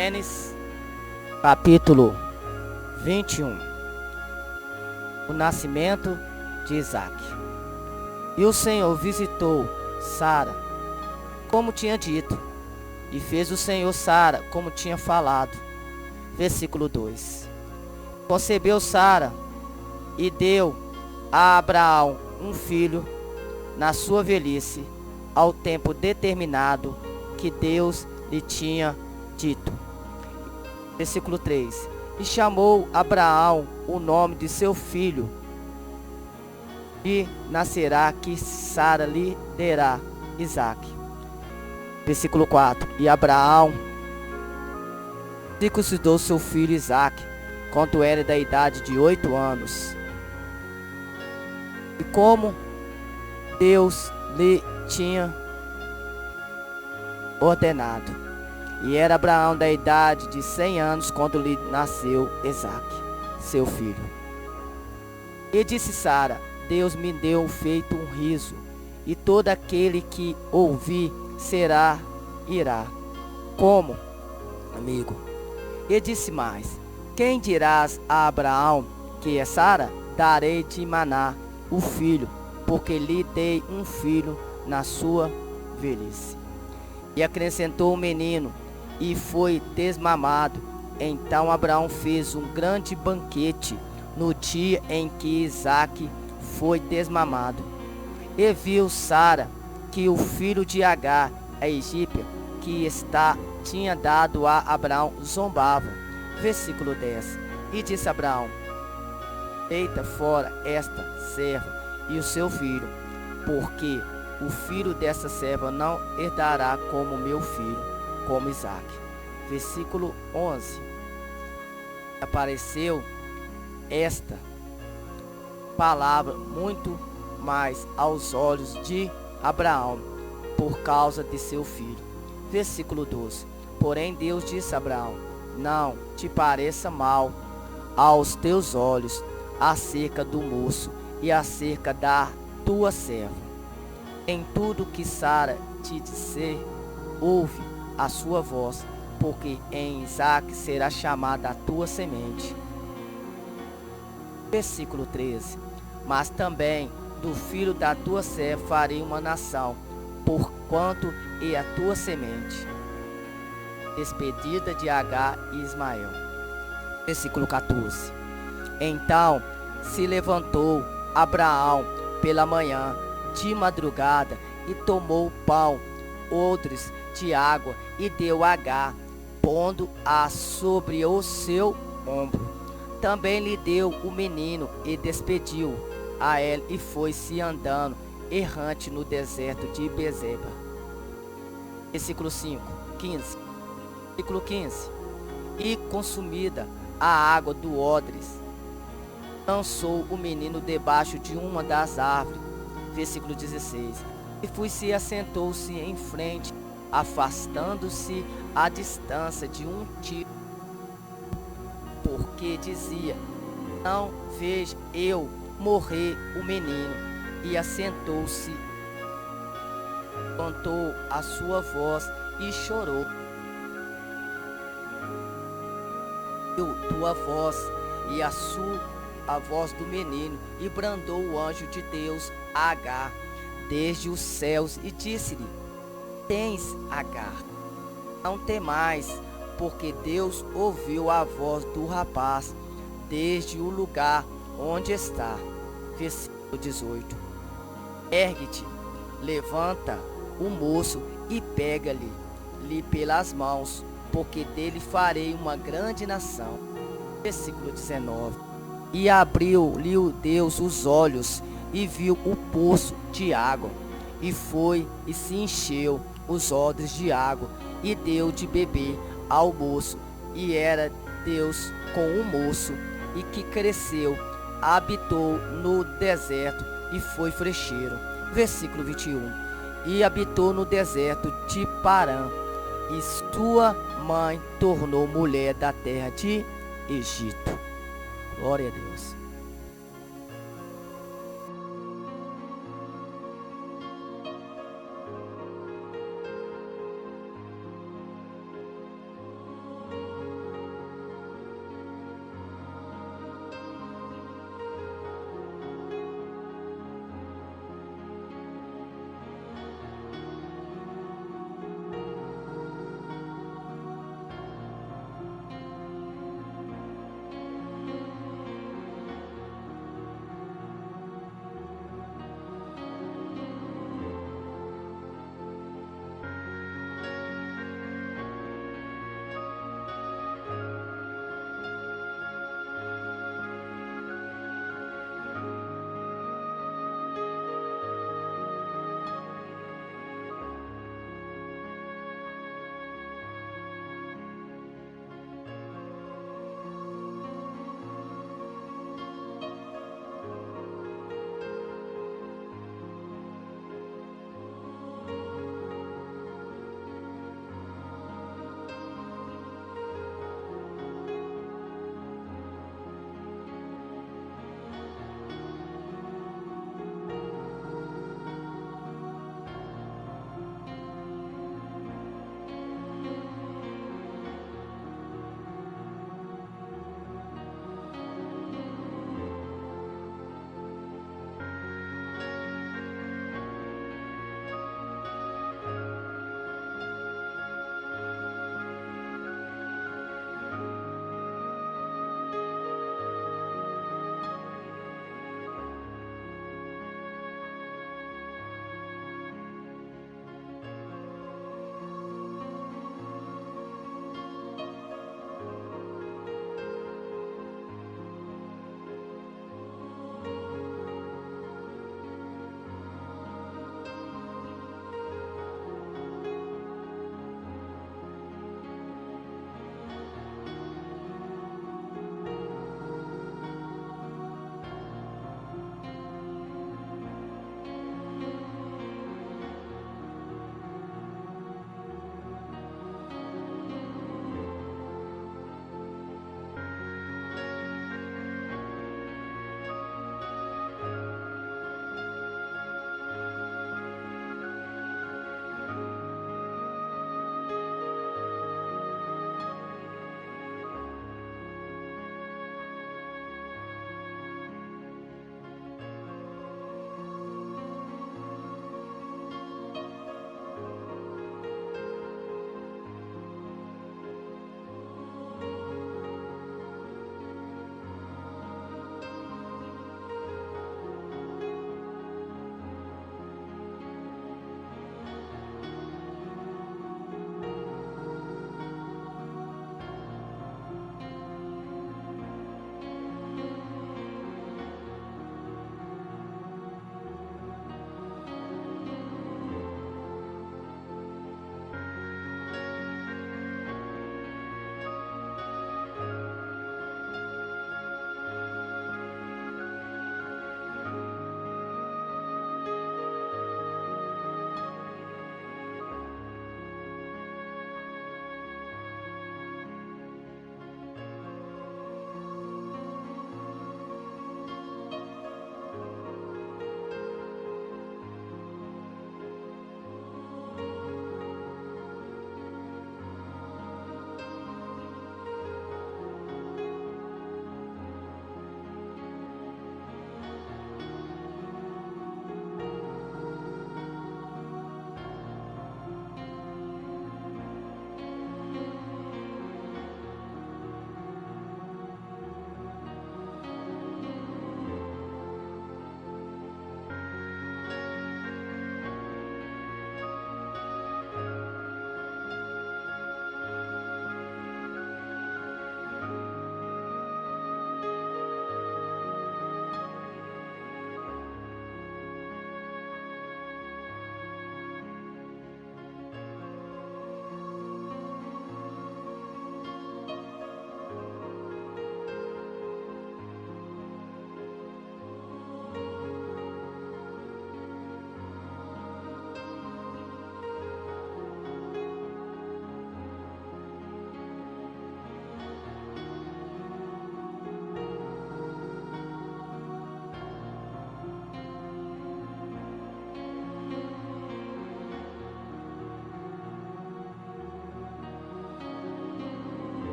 Gênesis, capítulo 21. O nascimento de Isaac. E o Senhor visitou Sara, como tinha dito, e fez o Senhor Sara como tinha falado. Versículo 2. Concebeu Sara e deu a Abraão um filho na sua velhice, ao tempo determinado que Deus lhe tinha dito. Versículo 3. E chamou Abraão o nome de seu filho, e nascerá que Sara lhe dará Isaac. Versículo 4. E Abraão circuncidou seu filho Isaac, quando era da idade de 8 anos. E como Deus lhe tinha ordenado. E era Abraão da idade de 100 anos quando lhe nasceu Isaac, seu filho. E disse Sara: Deus me deu feito um riso, e todo aquele que ouvir irá. Como, amigo? E disse mais: Quem dirás a Abraão que é Sara? Darei de maná o filho, porque lhe dei um filho na sua velhice. E acrescentou o menino, e foi desmamado. Então Abraão fez um grande banquete no dia em que Isaac foi desmamado. E viu Sara que o filho de Agar, a egípcia, que tinha dado a Abraão, zombava. Versículo 10. E disse Abraão: Deita fora esta serva e o seu filho, porque o filho dessa serva não herdará como meu filho, como Isaac. Versículo 11. Apareceu esta palavra muito mais aos olhos de Abraão, por causa de seu filho. Versículo 12. Porém Deus disse a Abraão: Não te pareça mal aos teus olhos acerca do moço e acerca da tua serva. Em tudo que Sara te disser, ouve a sua voz, porque em Isaac será chamada a tua semente. Versículo 13. Mas também do filho da tua serva farei uma nação, porquanto é a tua semente. Despedida de Agar e Ismael. Versículo 14. Então se levantou Abraão pela manhã, de madrugada, e tomou pão, odres de água, e deu a Agar, pondo-a sobre o seu ombro. Também lhe deu o menino, e despediu a ela, e foi-se andando errante no deserto de Bezeba. Versículo 15. Versículo 15. E consumida a água do odres, lançou o menino debaixo de uma das árvores. Versículo 16. E foi-se e assentou-se em frente, afastando-se à distância de um tiro, porque dizia: Não vejo eu morrer o menino. E assentou-se, levantou a sua voz e chorou. Tua voz e a voz do menino, e brandou o anjo de Deus a Agar desde os céus, e disse-lhe: Tens, Agar, não temais, porque Deus ouviu a voz do rapaz desde o lugar onde está. Versículo 18. Ergue-te, levanta o moço e pega-lhe pelas mãos, porque dele farei uma grande nação. Versículo 19. E abriu-lhe Deus os olhos, e viu o poço de água, e foi e se encheu os odres de água, e deu de beber ao moço. E era Deus com o moço, e que cresceu, habitou no deserto, e foi frecheiro. Versículo 21. E habitou no deserto de Parã, e sua mãe tornou mulher da terra de Egito. Glória a Deus.